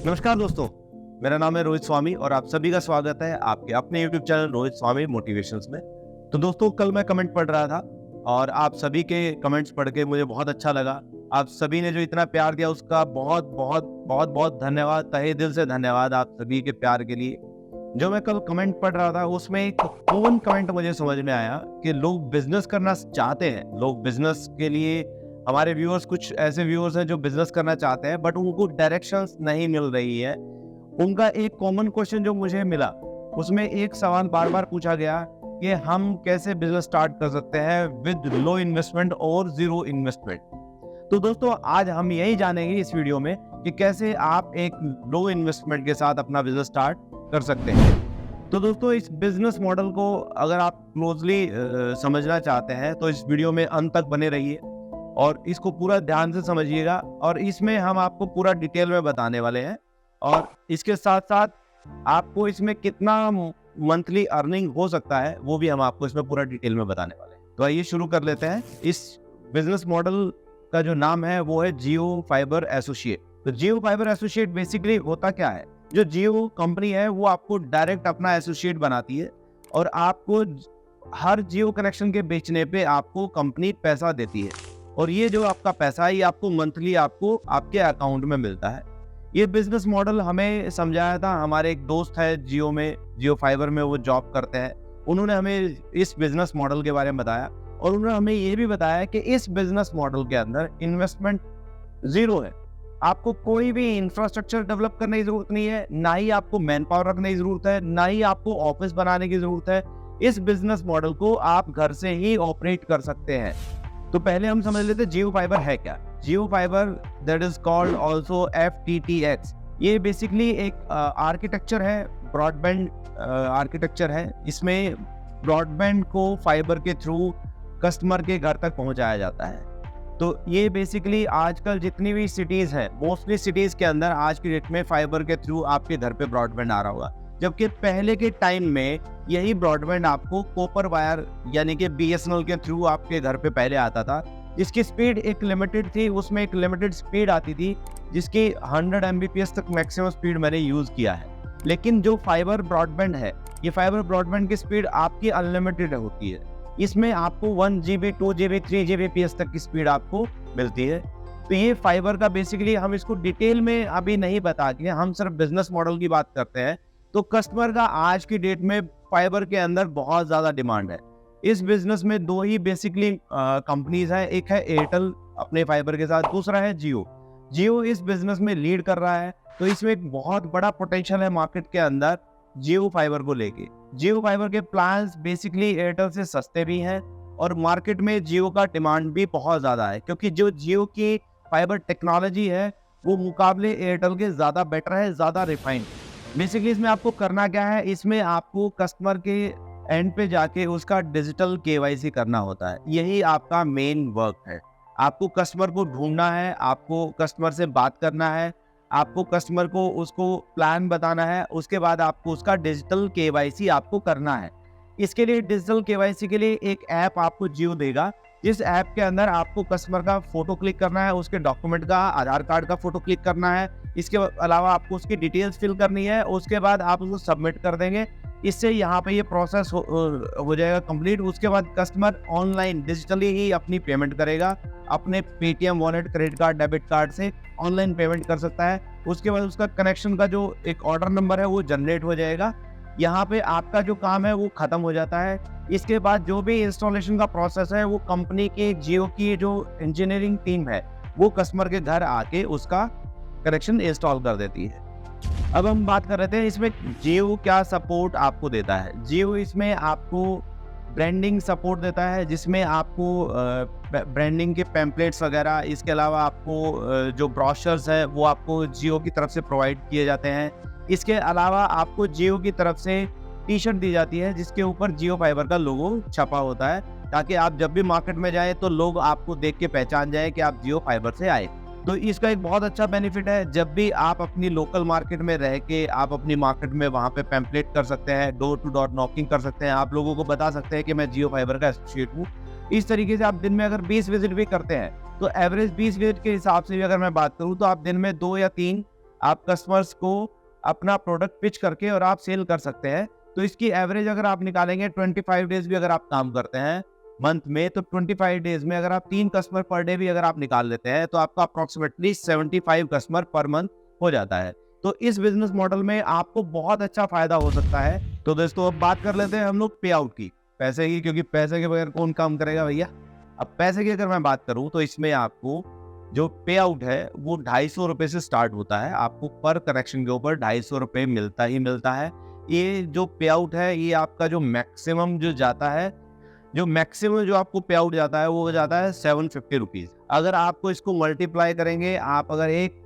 नमस्कार दोस्तों, मेरा नाम है रोहित स्वामी और आप सभी का स्वागत है आपके अपने YouTube चैनल रोहित स्वामी मोटिवेशंस में। तो दोस्तों, कल मैं कमेंट पढ़ रहा था और आप सभी के कमेंट्स पढ़ के मुझे बहुत अच्छा लगा। आप सभी ने जो इतना प्यार दिया उसका बहुत बहुत बहुत बहुत धन्यवाद, तहे दिल से धन्यवाद आप सभी के प्यार के लिए। जो मैं कल कमेंट पढ़ रहा था उसमें एक कॉमन कमेंट मुझे समझ में आया कि लोग बिजनेस करना चाहते हैं। लोग बिजनेस के लिए, हमारे व्यूअर्स, कुछ ऐसे व्यूअर्स हैं जो बिजनेस करना चाहते हैं बट उनको डायरेक्शंस नहीं मिल रही है। उनका एक कॉमन क्वेश्चन जो मुझे मिला, उसमें एक सवाल बार बार पूछा गया कि हम कैसे बिजनेस स्टार्ट कर सकते हैं विद लो इन्वेस्टमेंट और जीरो इन्वेस्टमेंट। तो दोस्तों, आज हम यही जानेंगे इस वीडियो में कि कैसे आप एक लो इन्वेस्टमेंट के साथ अपना बिजनेस स्टार्ट कर सकते हैं। तो दोस्तों, इस बिजनेस मॉडल को अगर आप क्लोजली समझना चाहते हैं तो इस वीडियो में अंत तक बने रहिए और इसको पूरा ध्यान से समझिएगा। और इसमें हम आपको पूरा डिटेल में बताने वाले हैं और इसके साथ साथ आपको इसमें कितना मंथली अर्निंग हो सकता है वो भी हम आपको इसमें पूरा डिटेल में बताने वाले हैं। तो आइए शुरू कर लेते हैं। इस बिजनेस मॉडल का जो नाम है वो है जियो फाइबर एसोसिएट। तो जियो फाइबर एसोसिएट बेसिकली होता क्या है, जो जियो कंपनी है वो आपको डायरेक्ट अपना एसोसिएट बनाती है और आपको हर जियो कनेक्शन के बेचने पे आपको कंपनी पैसा देती है और ये जो आपका पैसा है ये आपको मंथली आपको आपके अकाउंट में मिलता है। ये बिजनेस मॉडल हमें समझाया था, हमारे एक दोस्त है जियो में, जियो फाइबर में वो जॉब करते हैं। उन्होंने हमें इस बिजनेस मॉडल के बारे में बताया और उन्होंने हमें ये भी बताया कि इस बिजनेस मॉडल के अंदर इन्वेस्टमेंट जीरो है। आपको कोई भी इंफ्रास्ट्रक्चर डेवलप करने की जरूरत नहीं है, ना ही आपको मैन पावर रखने की जरूरत है, ना ही आपको ऑफिस बनाने की जरूरत है। इस बिजनेस मॉडल को आप घर से ही ऑपरेट कर सकते हैं। तो पहले हम समझ लेते हैं जियो फाइबर है क्या। Jio fibre, that is called also FTTX। ये बेसिकली एक आर्किटेक्चर है, ब्रॉडबैंड आर्किटेक्चर है। इसमें ब्रॉडबैंड को फाइबर के थ्रू कस्टमर के घर तक पहुंचाया जाता है। तो ये बेसिकली आजकल जितनी भी सिटीज हैं, मोस्टली सिटीज के अंदर आज की डेट में फाइबर के थ्रू आपके घर पे ब्रॉडबैंड आ रहा होगा, जबकि पहले के टाइम में यही ब्रॉडबैंड आपको कॉपर वायर यानी कि BSNL के थ्रू आपके घर पे पहले आता था, जिसकी स्पीड एक लिमिटेड थी। उसमें एक लिमिटेड स्पीड आती थी जिसकी 100 Mbps तक मैक्सिमम स्पीड मैंने यूज किया है। लेकिन जो फाइबर ब्रॉडबैंड है, ये फाइबर ब्रॉडबैंड की स्पीड आपकी अनलिमिटेड होती है। इसमें आपको 1 GB 2 GB 3 Gbps तक की स्पीड आपको मिलती है। तो ये फाइबर का बेसिकली, हम इसको डिटेल में अभी नहीं बता के हम सिर्फ बिजनेस मॉडल की बात करते हैं। तो कस्टमर का आज की डेट में फाइबर के अंदर बहुत ज्यादा डिमांड है। इस बिजनेस में दो ही बेसिकली कंपनीज हैं, एक है एयरटेल अपने फाइबर के साथ, दूसरा है जियो। जियो इस बिजनेस में लीड कर रहा है। तो इसमें एक बहुत बड़ा पोटेंशियल है मार्केट के अंदर जियो फाइबर को लेके। जियो फाइबर के प्लान्स बेसिकली एयरटेल से सस्ते भी हैं और मार्केट में जियो का डिमांड भी बहुत ज्यादा है, क्योंकि जो जियो की फाइबर टेक्नोलॉजी है वो मुकाबले एयरटेल के ज्यादा बेटर है, ज्यादा रिफाइंड। बेसिकली इसमें आपको करना क्या है, इसमें आपको कस्टमर के एंड पे जाके उसका डिजिटल KYC करना होता है। यही आपका मेन वर्क है। आपको कस्टमर को ढूंढना है, आपको कस्टमर से बात करना है, आपको कस्टमर को उसको प्लान बताना है, उसके बाद आपको उसका डिजिटल KYC आपको करना है। इसके लिए डिजिटल KYC के लिए एक ऐप आपको जियो देगा, जिस ऐप के अंदर आपको कस्टमर का फोटो क्लिक करना है, उसके डॉक्यूमेंट का, आधार कार्ड का फोटो क्लिक करना है। इसके अलावा आपको उसकी डिटेल्स फिल करनी है, उसके बाद आप उसको सबमिट कर देंगे। इससे यहाँ पे ये प्रोसेस हो जाएगा कंप्लीट। उसके बाद कस्टमर ऑनलाइन डिजिटली ही अपनी पेमेंट करेगा, अपने Paytm wallet, credit card, debit card से ऑनलाइन पेमेंट कर सकता है। उसके बाद उसका कनेक्शन का जो एक ऑर्डर नंबर है वो जनरेट हो जाएगा। यहाँ पे आपका जो काम है वो खत्म हो जाता है। इसके बाद जो भी इंस्टॉलेशन का प्रोसेस है वो कंपनी की, जियो की जो इंजीनियरिंग टीम है वो कस्टमर के घर आके उसका कनेक्शन इंस्टॉल कर देती है। अब हम बात कर रहे थे इसमें जियो क्या सपोर्ट आपको देता है। जियो इसमें आपको ब्रांडिंग सपोर्ट देता है, जिसमें आपको ब्रांडिंग के पैम्पलेट्स वगैरह, इसके अलावा आपको जो ब्रोशर्स है वो आपको जियो की तरफ से प्रोवाइड किए जाते हैं। इसके अलावा आपको जियो की तरफ से टी-शर्ट दी जाती है जिसके ऊपर जियो फाइबर का लोगो छपा होता है, ताकि आप जब भी मार्केट में जाए तो लोग आपको देख के पहचान जाए कि आप जियो फाइबर से आए। तो इसका एक बहुत अच्छा बेनिफिट है, जब भी आप अपनी लोकल मार्केट में रह के आप अपनी मार्केट में वहाँ पे पैम्पलेट कर सकते हैं, डोर टू डोर नॉकिंग कर सकते हैं, आप लोगों को बता सकते हैं कि मैं जियो फाइबर का एसोसिएट हूँ। इस तरीके से आप दिन में अगर 20 विजिट भी करते हैं तो एवरेज 20 विजिट के हिसाब से भी अगर मैं बात करूँ तो आप दिन में 2 या 3 आप कस्टमर्स को अपना प्रोडक्ट पिच करके और आप सेल कर सकते हैं। तो इसकी एवरेज अगर आप निकालेंगे 25 डेज भी अगर आप काम करते हैं मंथ में, तो 25 डेज में अगर आप 3 कस्टमर पर डे भी अगर आप निकाल लेते हैं तो आपका अप्रोक्सीमेटली 75 कस्टमर पर मंथ हो जाता है। तो इस बिजनेस मॉडल में आपको बहुत अच्छा फायदा हो सकता है। तो दोस्तों अब बात कर लेते हैं हम लोग पे आउट की, पैसे की, क्योंकि पैसे के बगैर कौन काम करेगा भैया। अब पैसे की अगर मैं बात करूं तो इसमें आपको जो पे आउट है वो 250 रुपये से स्टार्ट होता है। आपको पर कनेक्शन के ऊपर 250 रुपये मिलता ही मिलता है। ये जो पे आउट है ये आपका जो मैक्सिमम जो जाता है, जो मैक्सिमम जो आपको पे आउट जाता है वो हो जाता है 750 रुपीज़। अगर आपको इसको मल्टीप्लाई करेंगे, आप अगर एक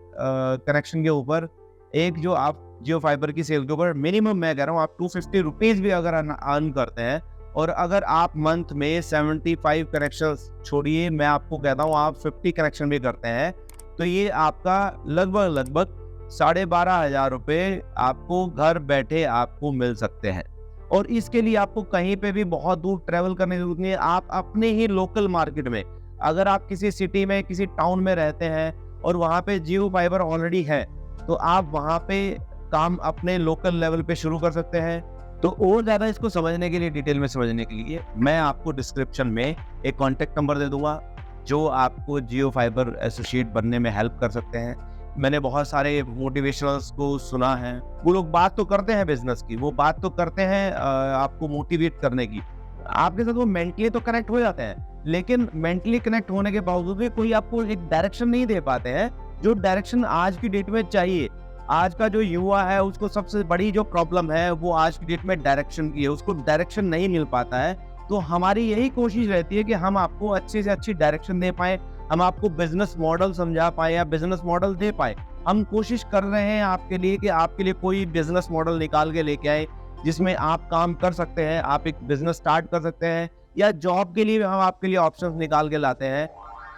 कनेक्शन के ऊपर, एक जो आप जियो फाइबर की सेल के ऊपर मिनिमम मैं कह रहा हूँ आप 250 रुपीज़ भी अगर अर्न करते हैं, और अगर आप मंथ में 75 कनेक्शन छोड़िए, मैं आपको कहता हूँ आप 50 कनेक्शन भी करते हैं, तो ये आपका लगभग 12,500 रुपये आपको घर बैठे आपको मिल सकते हैं। और इसके लिए आपको कहीं पे भी बहुत दूर ट्रैवल करने की जरूरत नहीं है। आप अपने ही लोकल मार्केट में, अगर आप किसी सिटी में, किसी टाउन में रहते हैं और वहाँ पे जियो फाइबर ऑलरेडी है, तो आप वहाँ पे काम अपने लोकल लेवल पे शुरू कर सकते हैं। तो और ज़्यादा इसको समझने के लिए, डिटेल में समझने के लिए, मैं आपको डिस्क्रिप्शन में एक कॉन्टैक्ट नंबर दे दूंगा जो आपको जियो फाइबर एसोसिएट बनने में हेल्प कर सकते हैं। मैंने बहुत सारे मोटिवेशनल्स को सुना है, वो लोग बात तो करते हैं बिजनेस की, वो बात तो करते हैं आपको मोटिवेट करने की, आपके साथ वो मेंटली तो कनेक्ट हो जाते हैं, लेकिन मेंटली कनेक्ट होने के बावजूद भी कोई आपको एक डायरेक्शन नहीं दे पाते हैं, जो डायरेक्शन आज की डेट में चाहिए। आज का जो युवा है उसको सबसे बड़ी जो प्रॉब्लम है वो आज की डेट में डायरेक्शन की है, उसको डायरेक्शन नहीं मिल पाता है। तो हमारी यही कोशिश रहती है कि हम आपको अच्छी से अच्छी डायरेक्शन दे पाए, हम आपको बिजनेस मॉडल समझा पाए या बिजनेस मॉडल दे पाए। हम कोशिश कर रहे हैं आपके लिए कि आपके लिए कोई बिजनेस मॉडल निकाल के लेके आए जिसमें आप काम कर सकते हैं, आप एक बिजनेस स्टार्ट कर सकते हैं, या जॉब के लिए हम आपके लिए ऑप्शंस निकाल के लाते हैं।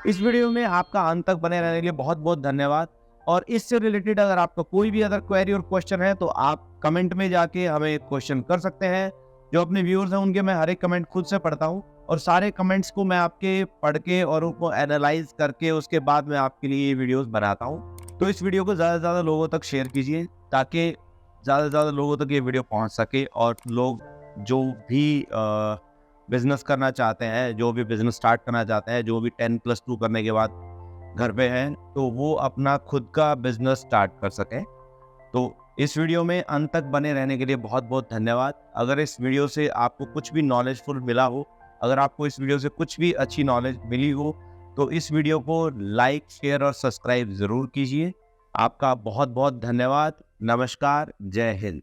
इस वीडियो में आपका अंत तक बने रहने के लिए बहुत बहुत धन्यवाद। और इससे रिलेटेड अगर आपका कोई भी अदर क्वेरी और क्वेश्चन है तो आप कमेंट में जाके हमें क्वेश्चन कर सकते हैं। जो अपने व्यूअर्स हैं उनके मैं हर एक कमेंट खुद से पढ़ता हूँ, और सारे कमेंट्स को मैं आपके पढ़ के और उनको एनालाइज करके उसके बाद मैं आपके लिए ये वीडियोस बनाता हूँ। तो इस वीडियो को ज़्यादा से ज़्यादा लोगों तक शेयर कीजिए ताकि ज़्यादा से ज़्यादा लोगों तक ये वीडियो पहुँच सके, और लोग जो भी बिजनेस करना चाहते हैं, जो भी बिजनेस स्टार्ट करना चाहते हैं, जो भी 10+2 करने के बाद घर पे हैं, तो वो अपना खुद का बिजनेस स्टार्ट कर सकें। तो इस वीडियो में अंत तक बने रहने के लिए बहुत बहुत धन्यवाद। अगर इस वीडियो से आपको कुछ भी नॉलेजफुल मिला हो, अगर आपको इस वीडियो से कुछ भी अच्छी नॉलेज मिली हो, तो इस वीडियो को लाइक, शेयर और सब्सक्राइब ज़रूर कीजिए। आपका बहुत बहुत धन्यवाद। नमस्कार, जय हिंद।